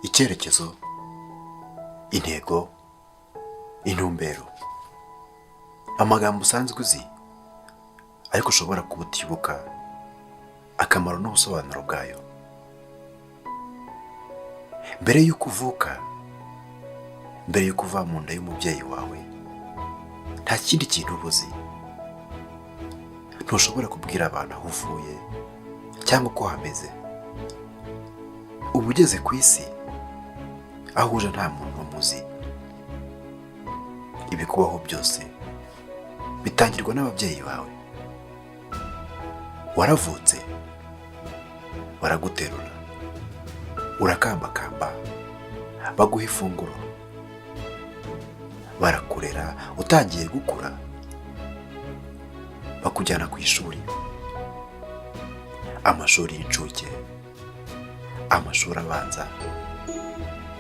icyerekezo, intego, intumbero. Amagambo usanzwe uzi ariko ushobora kuba utibuka akamaro n'ubusobanuro bwayo. Mbere y'uko uvuka, mbere y'uko uva mu nda y'umubyeyi wawe, nta kindi kintu uba uzi. Ntushobora kubwira abantu aho uvuye cyangwa uko hameze. Uba ugeze ku isi, aho uje nta muntu umuzi. Ibikubaho byose bitangirwa n'ababyeyi bawe. Waravutse, baraguterura, urakambakamba, baguha ifunguro, barakurera. Utangiye gukura, bakujyana ku ishuri, amashuri y'incuke, amashuri abanza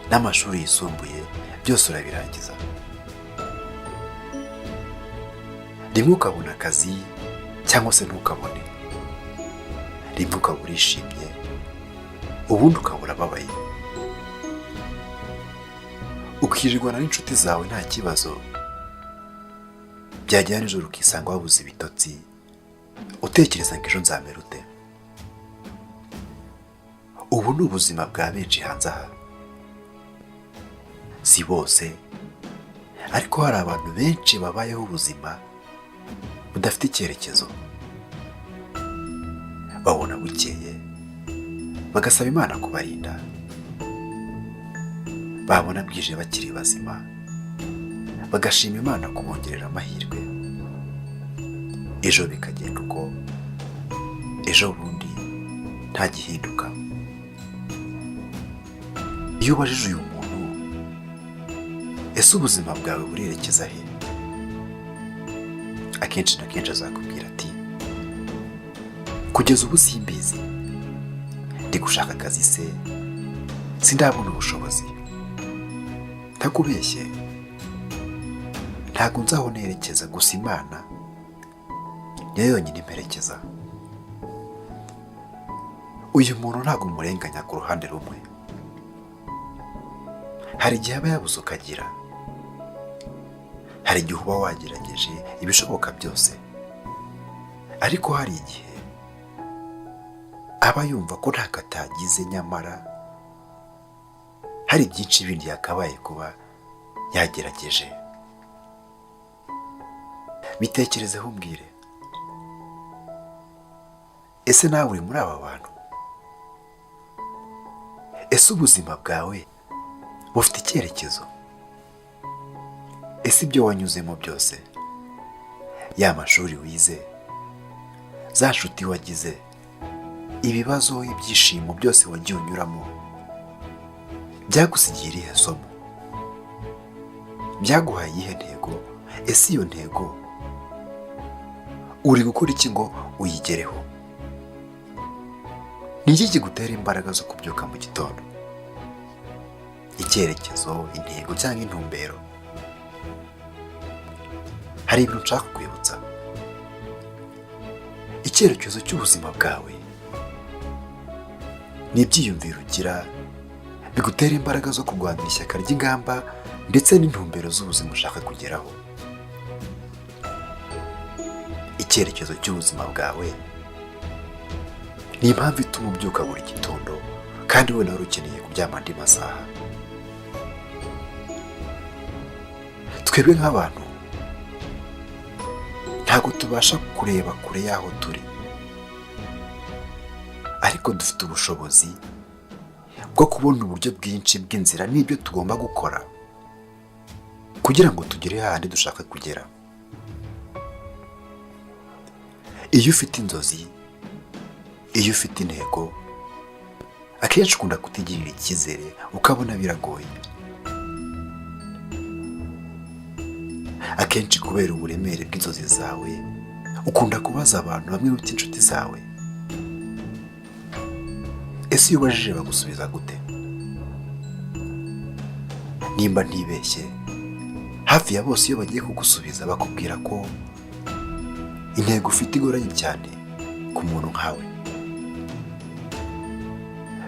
n'amashuri yisumbuye, byose urabirangiza. Rimwe ukabona akazi cyangwa se ntukabone. Rimwe ukaba urishimye, ubundi ukabura ababaye. Ukirirwana n'inshuti zawe nta kibazo, byagera nijoro ukisanga wabuze ibitotsi, utekereza ngo ejo nzamera ute. Ubu ni ubuzima bwa benshi hanze aha. Si bose, ariko hari abantu benshi babayeho ubuzima budafite icyerekezo. Babona bukeye, bagasaba Imana kubarinda. Babona bwije bakiri bazima, bagashima Imana kubongerera amahirwe. Ejo bikagenda uko, ejo bundi nta gihinduka. Iyo ubajije uyu muntu, ese ubuzima bwawe burerekeza he? Akenshi na kenshi azakubwira ati, kugeza ubu simbizi, ndi gushaka akazi se, sindabona ubushobozi. Ntakubeshye, ntabwo nzaho nerekeza, gusa Imana niyo yonyine imperekeza. Uyu muntu ntabwo umurenganya ku ruhande rumwe. Hari igihe aba yabuze ukagira, hari igihe uba wagerageje ibishoboka byose, ariko hari igihe aba yumva ko ntako atagize, nyamara hari byinshi bindi yakabaye kuba yagerageje. Bitekerezeho umbwire, ese nawe uri muri aba bantu? Ese ubuzima bwawe bufite icyerekezo? Ese ibyo wanyuzemo byose, ya mashuri wize, za nshuti wagize, ibibazo, ibyishimo byose wagiye unyuramo, byagusigiye irihe somo? Byaguhaye iyihe ntego? Ese iyo ntego uri gukora iki ngo uyigereho? Ni iki kigutera imbaraga zo kubyuka mu gitondo? Icyerekezo, intego cyangwa intumbero? Hari ibintu nshaka kwibutsa. Icyerekezo cy'ubuzima bwawe ni ibyiyumviro ugira bigutera imbaraga zo kurwanira ishyaka ry'ingamba ndetse n'intumbero z'ubuzima ushaka kugeraho. Icyerekezo cy'ubuzima bwawe ni impamvu ituma ubyuka buri gitondo, kandi we nawe ukeneye kuryama andi masaha. Twebwe nk'abantu ntabwo tubasha kureba kure y'aho turi, ariko dufite ubushobozi bwo kubona uburyo bwinshi bw'inzira n'ibyo tugomba gukora kugira ngo tugere hahandi dushaka kugera. Iyo ufite inzozi, iyo ufite intego, akenshi ukunda kutigirira icyizere, ukabona biragoye. Akenshi kubera uburemere bw'inzozi zawe, ukunda kubaza abantu bamwe bita inshuti zawe, ese iyo ubajije bagusubiza gute? Nimba ntibeshye, hafi ya bose iyo bagiye kugusubiza bakubwira ko intego ufite igoranye cyane ku muntu nkawe.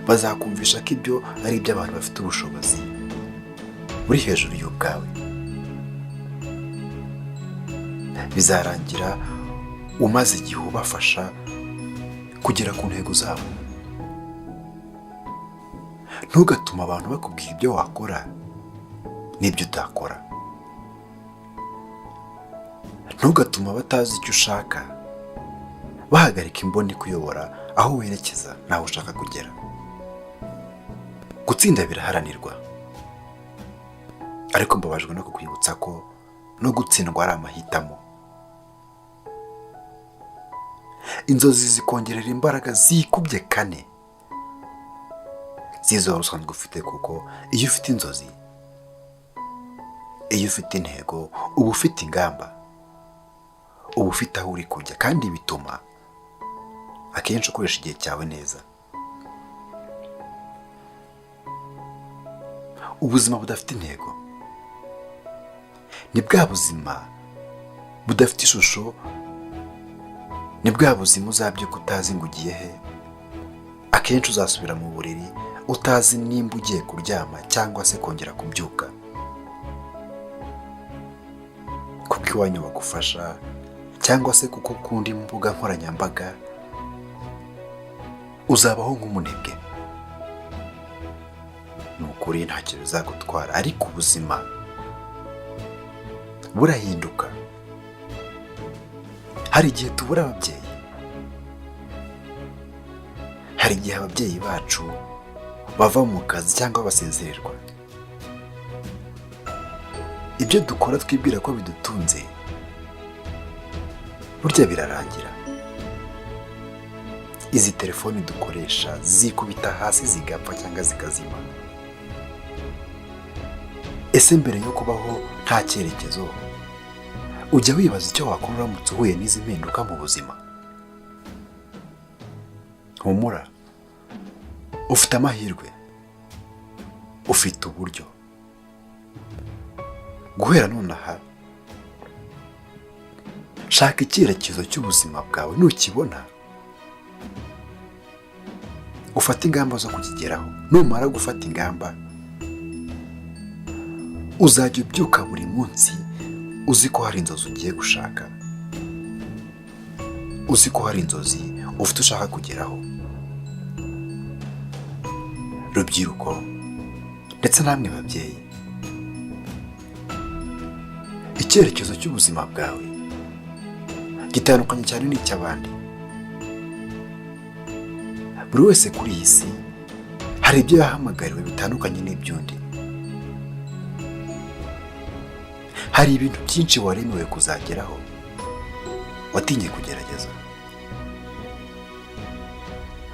bazakumvisha ko ibyo ari iby'abantu bafite ubushobozi buri hejuru y'ubwawe. Bizarangira umaze igihe ubafasha kugera ku ntego zabo. Ntugatume abantu bakubwira ibyo wakora n'ibyo utakora. Ntugatume abatazi icyo ushaka bahagarika imboni kuyobora aho werekeza naho ushaka kugera. Gutsinda biraharanirwa, ariko mbabajwe no kukwibutsa ko no gutsindwa ari amahitamo. Inzozi zikongerera imbaraga zikubye 4 z'izo usanzwe ufite, kuko iyo ufite inzozi, iyo ufite intego, uba ufite ingamba, uba ufite aho uri kujya, kandi bituma akenshi ukoresha igihe cyawe neza. Ubuzima budafite intego ni bwa buzima budafite ishusho, ni bwa buzima uzabyuka utazi ngo ugiye he. Akenshi uzasubira mu buriri utazi nimba ugiye kuryama cyangwa se kongera kubyuka, kuko iwanyu bagufasha cyangwa se kuko ukunda imbuga nkoranyambaga. Uzabaho nk'umunebwe. Ni ukuri ntacyo bizagutwara, ariko ubuzima burahinduka. Hari igihe tubura ababyeyi, hari igihe ababyeyi bacu bava mu kazi cyangwa basezererwa. Ibyo dukora twibwira ko bidutunze, burya birarangira. Izi telefoni dukoresha zikubita hasi zigapfa cyangwa zikazima. Ese mbere yo kubaho nta cyerekezo, ujya wibaza icyo wakora uramutse uhuye n'izi mpinduka mu buzima? Humura, ufite amahirwe, ufite uburyo. Guhera nonaha, shaka icyerekezo cy'ubuzima bwawe. Nukibona, ufata ingamba zo kukigeraho. Numara gufata ingamba, uzajya ubyuka buri munsi uzi ko hari inzozi ugiye gushaka, uzi ko hari inzozi ufite ushaka kugeraho. Rubyiruko ndetse namwe babyeyi, icyerekezo cy'ubuzima bwawe gitandukanye cyane n'icy'abandi. Buri wese kuri iyi si hari ibyo yahamagariwe bitandukanye n'iby'undi. Hari ibintu byinshi waremewe kuzageraho watinye kugerageza.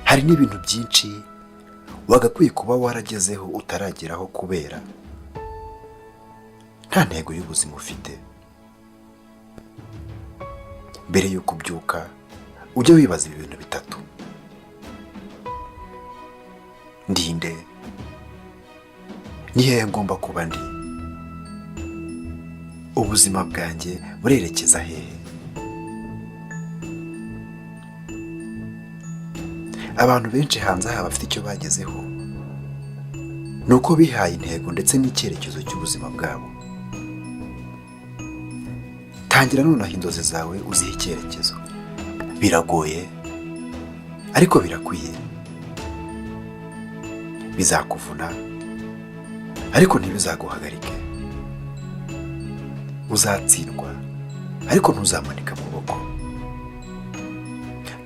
Hari n'ibintu byinshi wagakwiye kuba waragezeho utarageraho kubera nta ntego y'ubuzima ufite. Mbere y'uko ubyuka, ujye wibaza ibi bintu bitatu: ndinde, ni hehe ngomba kuba ndi, ubuzima bwanjye burerekeza hehe? Abantu benshi hanze aha bafite icyo bagezeho, ni uko bihaye intego ndetse n'icyerekezo cy'ubuzima bwabo. Tangira nonaha inzozi zawe uzihe icyerekezo. Biragoye, ariko birakwiye. Bizakuvuna, ariko ntibizaguhagarike. Uzatsindwa, ariko ntuzamanika amaboko.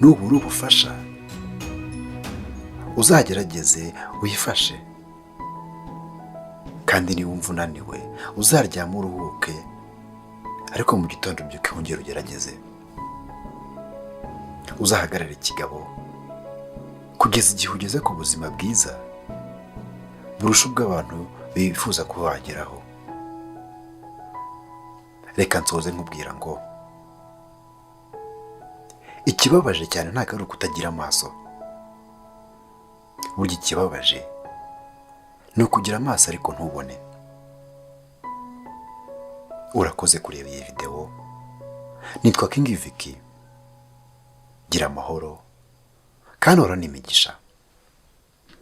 Nubura ubufasha, uzagerageze wifashe. Kandi niwumva unaniwe, uzaryama uruhuke, ariko mu gitondo ubyuke wongere ugerageze. Uzahagarare ikigabo kugeza igihe ugeze ku buzima bwiza burusha ubw'abantu bifuza kuba wageraho. Reka nsoze nkubwira ngo ikibabaje cyane ntabwo ari ukutagira amaso. Burya ikibabaje ni ukugira amaso ariko ntubone. Urakoze kureba iyi video. Nitwa King Vicky. Gira amahoro kandi uhorane imigisha.